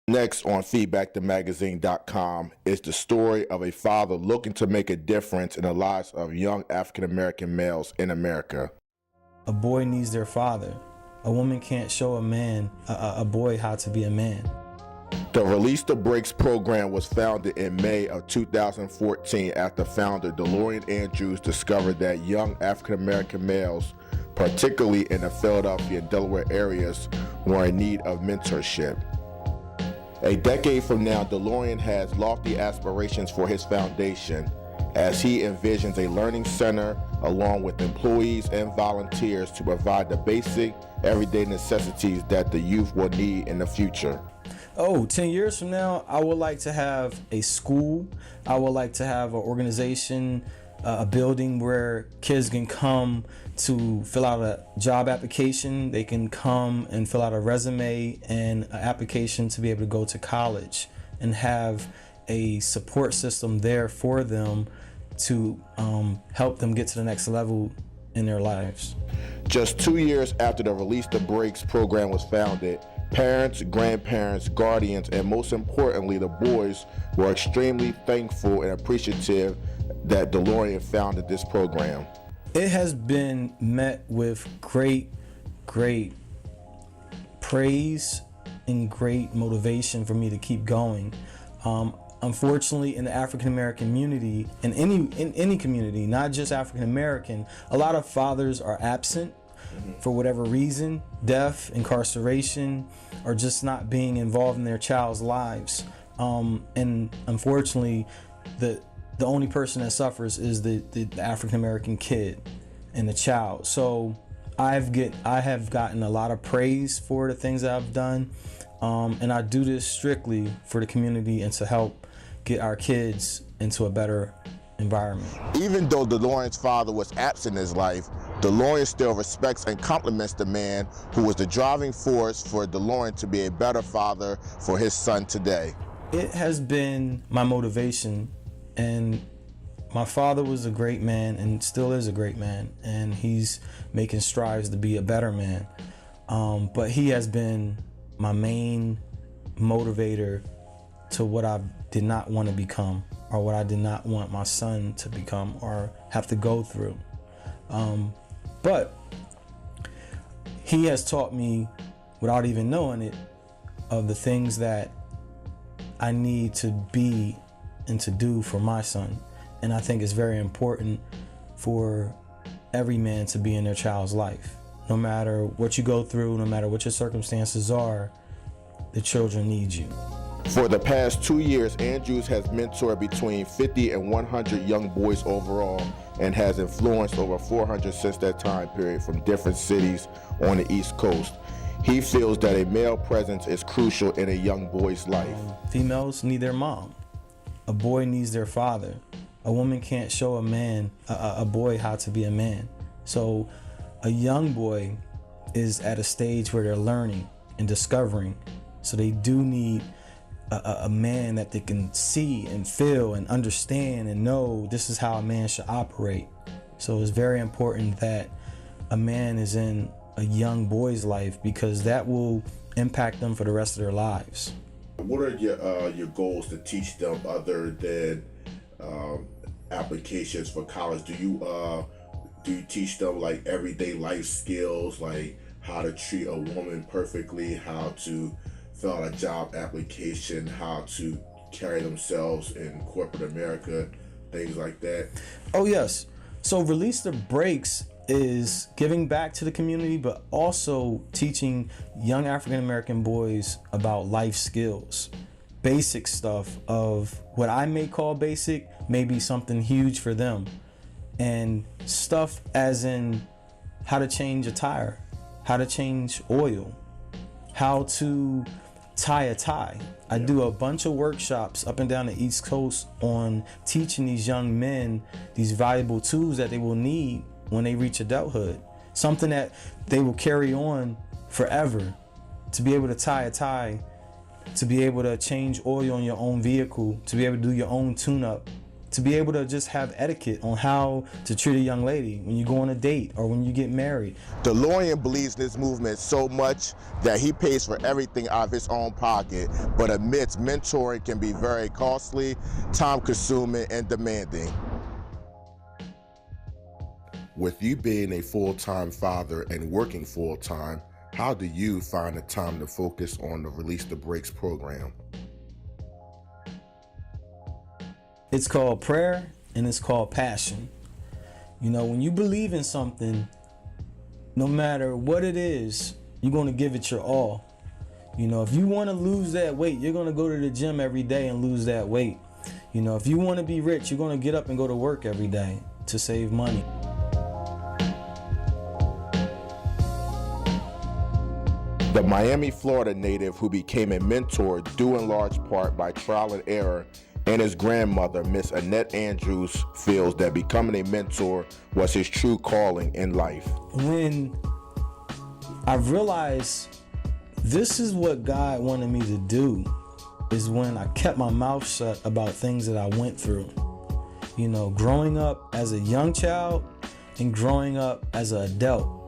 Next on feedbackthemagazine.com is the story of a father looking to make a difference in the lives of young African-American males in America. A boy needs their father. A woman can't show a boy how to be a man. The Release the Brakes program was founded in May of 2014 after founder DeLorean Andrews discovered that young African-American males, particularly in the Philadelphia and Delaware areas, were in need of mentorship. A decade from now, DeLorean has lofty aspirations for his foundation as he envisions a learning center along with employees and volunteers to provide the basic, everyday necessities that the youth will need in the future. 10 years from now, I would like to have a school. I would like to have an organization, a building where kids can come to fill out a job application. They can come and fill out a resume and an application to be able to go to college, and have a support system there for them to help them get to the next level in their lives. Just 2 years after the Release the Brakes program was founded, parents, grandparents, guardians, and most importantly, the boys were extremely thankful and appreciative that DeLorean founded this program. It has been met with great praise and great motivation for me to keep going. Unfortunately, in the African American community, in any community, not just African American, a lot of fathers are absent for whatever reason: death, incarceration, or just not being involved in their child's lives. And unfortunately, the only person that suffers is the African American kid and the child. So I have gotten a lot of praise for the things that I've done, and I do this strictly for the community and to help get our kids into a better environment. Even though DeLorean's father was absent in his life, DeLorean still respects and compliments the man who was the driving force for DeLorean to be a better father for his son today. It has been my motivation, and my father was a great man and still is a great man, and he's making strides to be a better man. But he has been my main motivator to what I did not want to become, or what I did not want my son to become or have to go through. But he has taught me, without even knowing it, of the things that I need to be and to do for my son. And I think it's very important for every man to be in their child's life. No matter what you go through, no matter what your circumstances are, the children need you. For the past 2 years, Andrews has mentored between 50 and 100 young boys overall, and has influenced over 400 since that time period from different cities on the East Coast. He feels that a male presence is crucial in a young boy's life. Females need their mom. A boy needs their father. A woman can't show a boy how to be a man. So a young boy is at a stage where they're learning and discovering. So they do need a man that they can see and feel and understand and know this is how a man should operate. So it's very important that a man is in a young boy's life, because that will impact them for the rest of their lives. What are your goals to teach them other than applications for college? Do you teach them like everyday life skills, like how to treat a woman perfectly, how to fill out a job application, how to carry themselves in corporate America, things like that? Oh yes. So Release the Brakes is giving back to the community, but also teaching young African American boys about life skills. Basic stuff of what I may call basic may be something huge for them. And stuff as in how to change a tire, how to change oil, how to tie a tie. I do a bunch of workshops up and down the East Coast on teaching these young men these valuable tools that they will need when they reach adulthood. Something that they will carry on forever. To be able to tie a tie, to be able to change oil on your own vehicle, to be able to do your own tune-up, to be able to just have etiquette on how to treat a young lady when you go on a date or when you get married. DeLorean believes in this movement so much that he pays for everything out of his own pocket, but admits mentoring can be very costly, time-consuming, and demanding. With you being a full-time father and working full-time, how do you find the time to focus on the Release the Brakes program? It's called prayer and it's called passion. You know, when you believe in something, no matter what it is, you're going to give it your all. You know, if you want to lose that weight, you're going to go to the gym every day and lose that weight. You know, if you want to be rich, you're going to get up and go to work every day to save money. The Miami, Florida native who became a mentor due in large part by trial and error, and his grandmother, Miss Annette Andrews, feels that becoming a mentor was his true calling in life. When I realized this is what God wanted me to do, is when I kept my mouth shut about things that I went through. You know, growing up as a young child and growing up as an adult.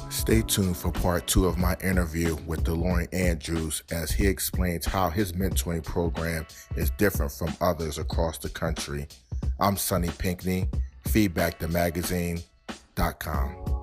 Stay tuned for part 2 of my interview with DeLorean Andrews as he explains how his mentoring program is different from others across the country. I'm Sonny Pinkney, feedbackthemagazine.com.